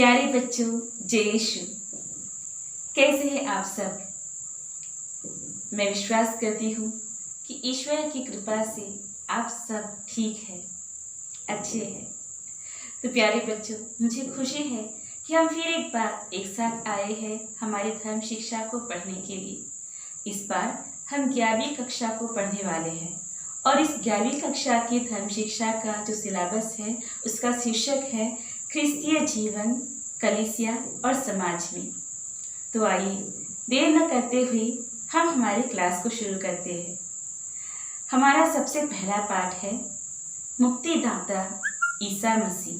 प्यारे बच्चों, जय यीशु। कैसे हैं आप सब? मैं विश्वास करती हूँ कि ईश्वर की कृपा से आप सब ठीक हैं, अच्छे हैं। तो प्यारे बच्चों, मुझे खुशी है कि हम फिर एक बार एक साथ आए हैं हमारी धर्म शिक्षा को पढ़ने के लिए। इस बार हम 11वीं कक्षा को पढ़ने वाले हैं और इस 11वीं कक्षा की धर्म शिक्षा का जो सिलेबस है उसका शीर्षक है ख्रिस्तीय जीवन, कलीसिया और समाज में। तो आइए देर न करते हुए हम हमारी क्लास को शुरू करते हैं। हमारा सबसे पहला पाठ है मुक्तिदाता ईसा मसीह।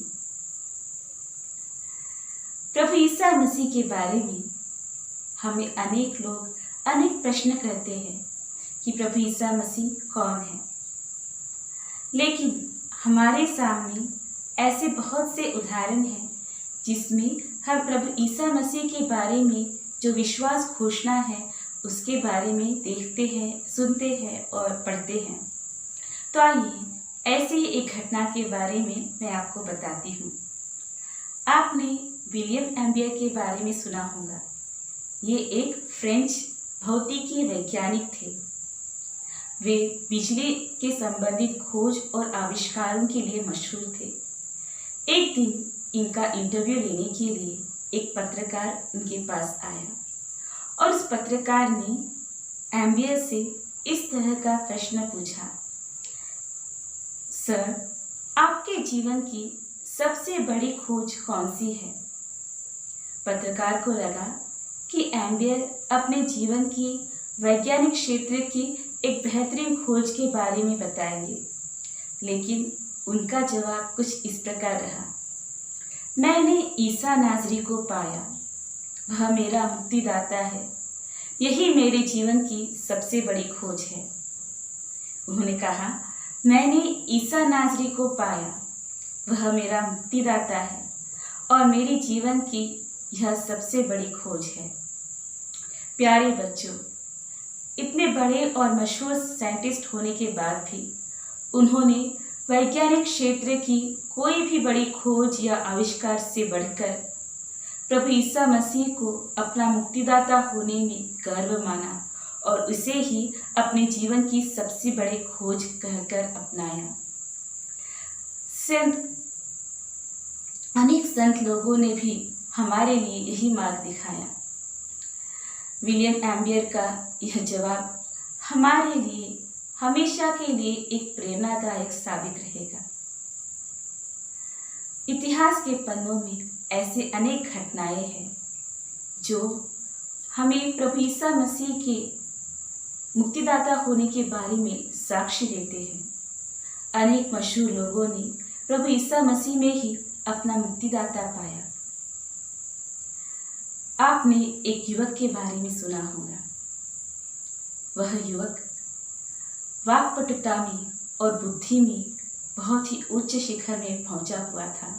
प्रभु ईसा मसीह के बारे में हमें अनेक लोग अनेक प्रश्न करते हैं कि प्रभु ईसा मसीह कौन है। लेकिन हमारे सामने ऐसे बहुत से उदाहरण हैं जिसमें हम प्रभु ईसा मसीह के बारे में जो विश्वास घोषणा है उसके बारे में देखते हैं, सुनते हैं और पढ़ते हैं। तो आइए ऐसे ही एक घटना के बारे में मैं आपको बताती हूँ। आपने विलियम एम्बियर के बारे में सुना होगा। ये एक फ्रेंच भौतिकी वैज्ञानिक थे। वे बिजली के संबंधित खोज और आविष्कारों के लिए मशहूर थे। एक दिन इनका इंटरव्यू लेने के लिए एक पत्रकार उनके पास आया और उस पत्रकार ने एम्बियर से इस तरह का प्रश्न पूछा, सर, आपके जीवन की सबसे बड़ी खोज कौन सी है? पत्रकार को लगा कि एम्बियर अपने जीवन की वैज्ञानिक क्षेत्र की एक बेहतरीन खोज के बारे में बताएंगे, लेकिन उनका जवाब कुछ इस प्रकार रहा, मैंने ईसा नाज़री को पाया, वह मेरा मुक्तिदाता है, यही मेरे जीवन की सबसे बड़ी खोज है। उन्होंने कहा, मैंने ईसा नाज़री को पाया, वह मेरा मुक्तिदाता है और मेरे जीवन की यह सबसे बड़ी खोज है। प्यारे बच्चों, इतने बड़े और मशहूर साइंटिस्ट होने के बाद भी उन्होंने वैज्ञानिक क्षेत्र की कोई भी बड़ी खोज या आविष्कार से बढ़कर प्रभु ईसा मसीह को अपना मुक्तिदाता होने में गर्व माना और उसे ही अपने जीवन की सबसे बड़ी खोज कहकर अपनाया। अनेक संत लोगों ने भी हमारे लिए यही मार्ग दिखाया। विलियम एम्बियर का यह जवाब हमारे लिए हमेशा के लिए एक प्रेरणादायक साबित रहेगा। इतिहास के पन्नों में ऐसे अनेक घटनाएं हैं जो हमें प्रभु ईसा मसीह के मुक्तिदाता होने के बारे में साक्ष्य देते हैं। अनेक मशहूर लोगों ने प्रभु ईसा मसीह में ही अपना मुक्तिदाता पाया। आपने एक युवक के बारे में सुना होगा। वह युवक वाक्पटुता में और बुद्धि में बहुत ही उच्च शिखर में पहुंचा हुआ था,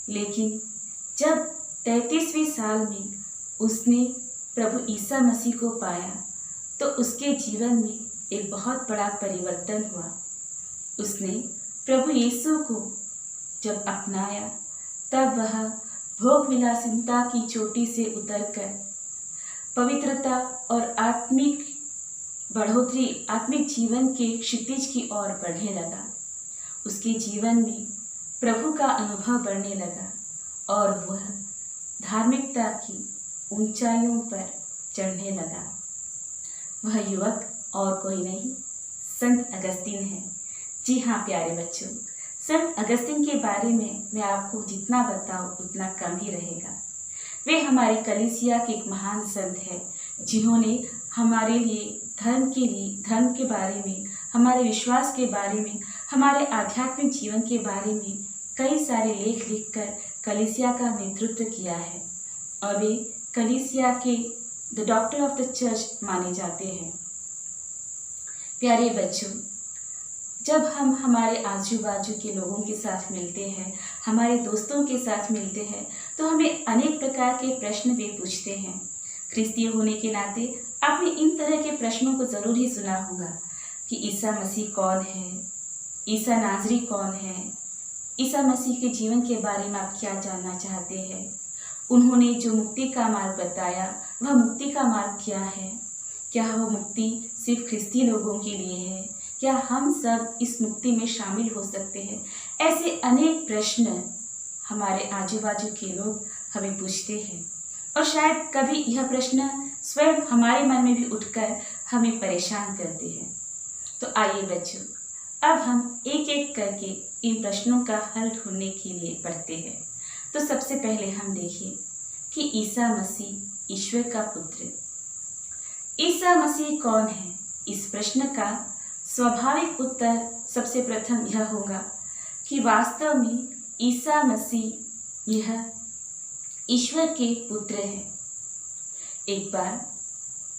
लेकिन जब 33वीं साल में उसने प्रभु ईसा मसीह को पाया तो उसके जीवन में एक बहुत बड़ा परिवर्तन हुआ। उसने प्रभु यीशु को जब अपनाया तब वह भोग विलासिता की चोटी से उतरकर पवित्रता और आत्मिक बढ़ोतरी, आत्मिक जीवन के क्षितिज की ओर बढ़ने लगा। उसके जीवन में प्रभु का अनुभव बढ़ने लगा और वह धार्मिकता की ऊंचाइयों पर चढ़ने लगा। वह युवक और कोई नहीं, संत अगस्तीन है। जी हाँ प्यारे बच्चों, संत अगस्तीन के बारे में मैं आपको जितना बताऊं उतना कम ही रहेगा। वे हमारे कलीसिया के एक महान संत हैं जिन्होंने हमारे लिए धर्म के बारे में, हमारे विश्वास के बारे में, हमारे आध्यात्मिक जीवन के बारे में कई सारे लेख लिखकर कलीसिया का नेतृत्व किया है और वे कलीसिया के the doctor of the church माने जाते हैं। प्यारे बच्चों, जब हम हमारे आजू बाजू के लोगों के साथ मिलते हैं, हमारे दोस्तों के साथ मिलते हैं, तो हमें अनेक प्रकार के प्रश्न वे पूछते हैं। ख्रिस्तीय होने के नाते आपने इन तरह के प्रश्नों को ज़रूर ही सुना होगा कि ईसा मसीह कौन है, ईसा नाज़री कौन है, ईसा मसीह के जीवन के बारे में आप क्या जानना चाहते हैं? उन्होंने जो मुक्ति का मार्ग बताया, वह मुक्ति का मार्ग क्या है? क्या वह मुक्ति सिर्फ ख्रिस्ती लोगों के लिए है? क्या हम सब इस मुक्ति में शामिल हो सकते हैं? ऐसे अनेक प्रश्न हमारे आजू बाजू के लोग हमें पूछते हैं और शायद कभी यह प्रश्न स्वयं हमारे मन में भी उठकर हमें परेशान करते हैं। तो आइए बच्चों, अब हम एक एक करके इन प्रश्नों का हल ढूंढने के लिए पढ़ते हैं। तो सबसे पहले हम देखें कि ईसा मसीह ईश्वर का पुत्र। ईसा मसीह कौन है? इस प्रश्न का स्वाभाविक उत्तर सबसे प्रथम यह होगा कि वास्तव में ईसा मसीह यह ईश्वर के पुत्र है। एक बार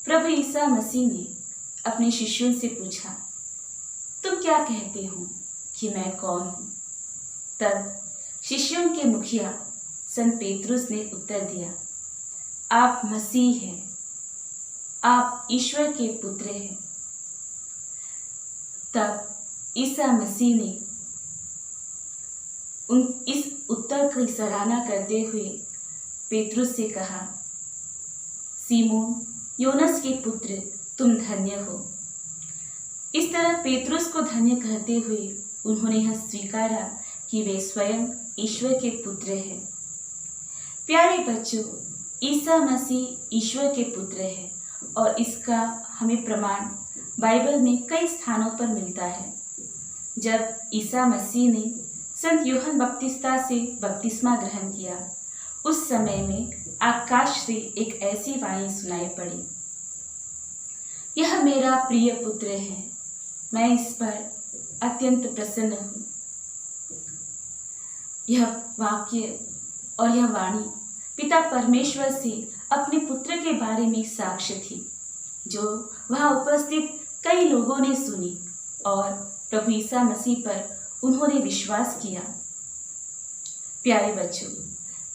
प्रभु ईसा मसीह ने अपने शिष्यों से पूछा, तुम क्या कहते हो कि मैं कौन हूँ? तब शिष्यों के मुखिया संत पेतरुस ने उत्तर दिया, आप मसीह हैं, आप ईश्वर के पुत्र हैं। तब ईसा मसीह ने इस उत्तर की सराहना करते हुए पेतरुस से कहा, सीमोन योनस के पुत्र, तुम धन्य हो। इस तरह पेतरुस को धन्य कहते हुए उन्होंने यह स्वीकारा कि वे स्वयं ईश्वर के पुत्र हैं। प्यारे बच्चों, ईसा मसीह ईश्वर के पुत्र है और इसका हमें प्रमाण बाइबल में कई स्थानों पर मिलता है। जब ईसा मसीह ने संत यूहन्ना बपतिस्ता से बपतिस्मा ग्रहण किया, उस समय में आकाश से एक ऐसी वाणी सुनाई पड़ी, यह मेरा प्रिय पुत्र है, मैं इस पर अत्यंत प्रसन्न हूँ। यह वाक्य और यह वाणी पिता परमेश्वर से अपने पुत्र के बारे में साक्ष्य थी, जो वहाँ उपस्थित कई लोगों ने सुनी और प्रभु ईसा मसीह पर उन्होंने विश्वास किया। प्यारे बच्चों,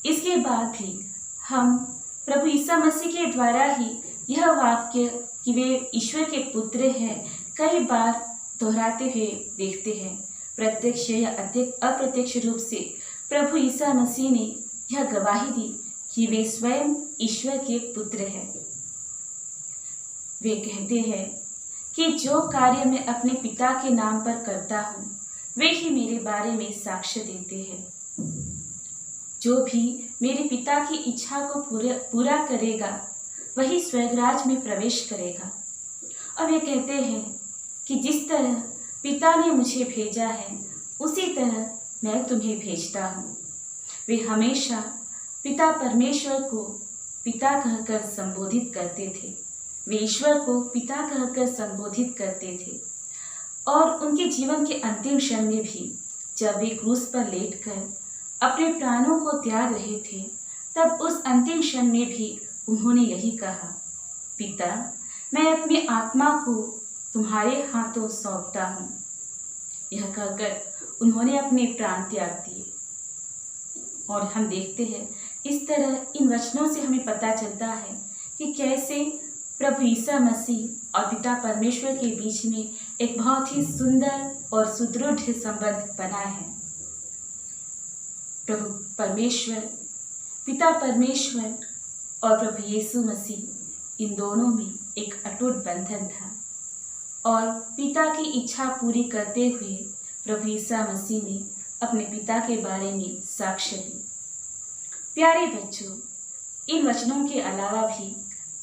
इसके बाद भी हम प्रभु ईसा मसीह के द्वारा ही यह वाक्य कि वे ईश्वर के पुत्र हैं कई बार दोहराते हुए देखते हैं। प्रत्यक्ष या अप्रत्यक्ष रूप से प्रभु ईसा मसीह ने यह गवाही दी कि वे स्वयं ईश्वर के पुत्र हैं। वे कहते हैं कि जो कार्य मैं अपने पिता के नाम पर करता हूँ, वे ही मेरे बारे में साक्ष्य देते हैं। जो भी मेरे पिता की इच्छा को पूरा करेगा, वही स्वर्गराज में प्रवेश करेगा। और वे कहते हैं कि जिस तरह पिता ने मुझे भेजा है, उसी तरह मैं तुम्हें भेजता हूँ। वे हमेशा पिता परमेश्वर को पिता कहकर संबोधित करते थे। वे ईश्वर को पिता कहकर संबोधित करते थे और उनके जीवन के अंतिम क्षण में भी जब वे क्रूस पर लेटकर अपने प्राणों को त्याग रहे थे, तब उस अंतिम क्षण में भी उन्होंने यही कहा, पिता, मैं अपनी आत्मा को तुम्हारे हाथों सौंपता हूँ। यह कहकर उन्होंने अपने प्राण त्याग दिए। और हम देखते हैं इस तरह इन वचनों से हमें पता चलता है कि कैसे प्रभु ईसा मसीह और पिता परमेश्वर के बीच में एक बहुत ही सुंदर और सुदृढ़ संबंध बना है। प्रभु परमेश्वर, पिता परमेश्वर और प्रभु यीशु मसीह, इन दोनों में एक अटूट बंधन था और पिता की इच्छा पूरी करते हुए प्रभु ईसा मसीह ने अपने पिता के बारे में साक्ष्य दी। प्यारे बच्चों, इन वचनों के अलावा भी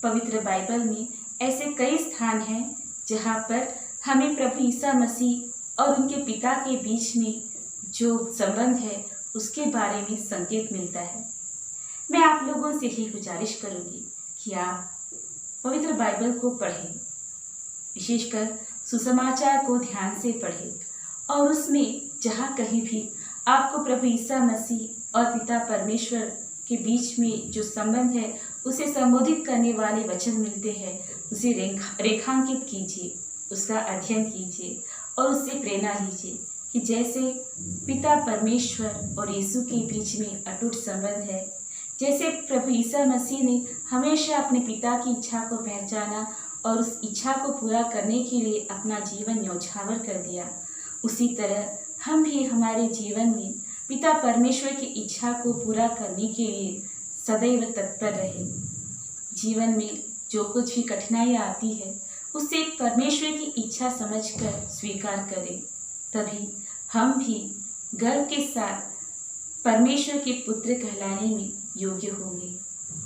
पवित्र बाइबल में ऐसे कई स्थान हैं जहाँ पर हमें प्रभु ईसा मसीह और उनके पिता के बीच में जो संबंध है उसके बारे में संकेत मिलता है। मैं आप लोगों से ही गुजारिश करूँगी कि आप पवित्र बाइबल को पढ़ें, विशेषकर सुसमाचार को ध्यान से पढ़ें और उसमें जहाँ कहीं भी आपको प्रभु ईसा मसीह और पिता परमेश्वर के बीच में जो संबंध है उसे संबोधित करने वाले वचन मिलते हैं, उसे रेखांकित कीजिए, उसका अध्ययन कीजिए और उससे प्रेरणा लीजिए कि जैसे पिता परमेश्वर और यीशु के बीच में अटूट संबंध है, जैसे प्रभु ईसा मसीह ने हमेशा अपने पिता की इच्छा को पहचाना और उस इच्छा को पूरा करने के लिए अपना जीवन न्यौछावर कर दिया, उसी तरह हम भी हमारे जीवन में पिता परमेश्वर की इच्छा को पूरा करने के लिए सदैव तत्पर रहे। जीवन में जो कुछ भी कठिनाइयाँ आती है उसे परमेश्वर की इच्छा समझकर स्वीकार करें, तभी हम भी गर्व के साथ परमेश्वर के पुत्र कहलाने में योग्य होंगे।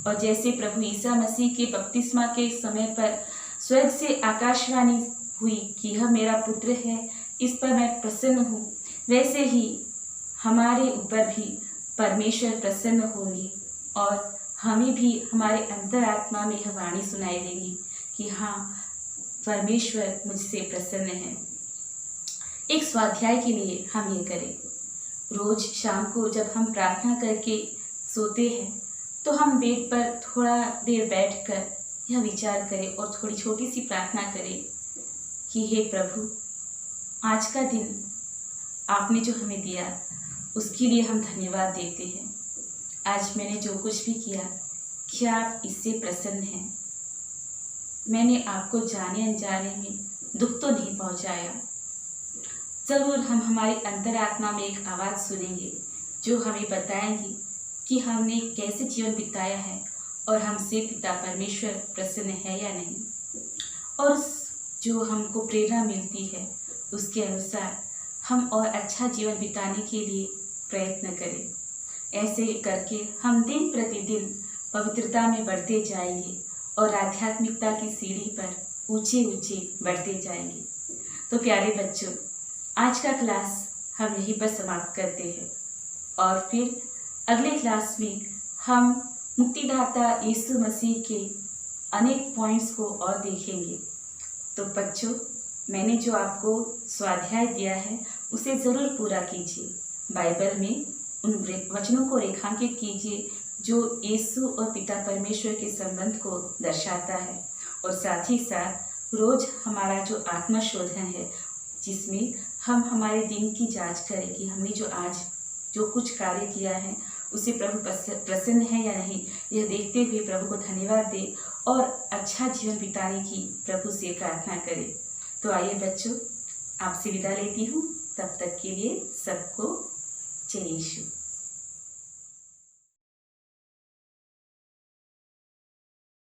और जैसे प्रभु ईसा मसीह के बपतिस्मा के समय पर स्वर्ग से आकाशवाणी हुई कि यह मेरा पुत्र है, इस पर मैं प्रसन्न हूँ, वैसे ही हमारे ऊपर भी परमेश्वर प्रसन्न होंगे और हमें भी हमारे अंतरात्मा में यह वाणी सुनाई देगी कि हाँ, परमेश्वर मुझसे प्रसन्न है। एक स्वाध्याय के लिए हम ये करें। रोज शाम को जब हम प्रार्थना करके सोते हैं तो हम बेड पर थोड़ा देर बैठकर यह विचार करें और थोड़ी छोटी सी प्रार्थना करें कि हे प्रभु, आज का दिन आपने जो हमें दिया उसके लिए हम धन्यवाद देते हैं। आज मैंने जो कुछ भी किया, क्या आप इससे प्रसन्न हैं? मैंने आपको जाने अनजाने में दुख तो नहीं पहुंचाया। ज़रूर हम हमारी अंतरात्मा में एक आवाज़ सुनेंगे जो हमें बताएंगी कि हमने कैसे जीवन बिताया है और हमसे पिता परमेश्वर प्रसन्न है या नहीं। और जो हमको प्रेरणा मिलती है उसके अनुसार हम और अच्छा जीवन बिताने के लिए प्रयत्न करें। ऐसे करके हम दिन प्रतिदिन पवित्रता में बढ़ते जाएंगे और आध्यात्मिकता की सीढ़ी पर ऊंचे ऊंचे बढ़ते जाएंगे। तो प्यारे बच्चों, आज का क्लास हम यहीं पर समाप्त करते हैं और फिर अगले क्लास में हम मुक्तिदाता यीशु मसीह के अनेक पॉइंट्स को और देखेंगे। तो बच्चों, मैंने जो आपको स्वाध्याय दिया है उसे ज़रूर पूरा कीजिए। बाइबल में उन वचनों को रेखांकित कीजिए जो यीशु और पिता परमेश्वर के संबंध को दर्शाता है, और साथ ही साथ रोज़ हमारा जो आत्मशोधन है जिसमें हम हमारे दिन की जांच करें कि हमने जो कुछ कार्य किया है उसे प्रभु प्रसन्न है या नहीं, यह देखते हुए प्रभु को धन्यवाद दें और अच्छा जीवन बिताने की प्रभु से प्रार्थना करें। तो आइए बच्चों, आपसे विदा लेती हूँ। तब तक के लिए सबको जय यीशु।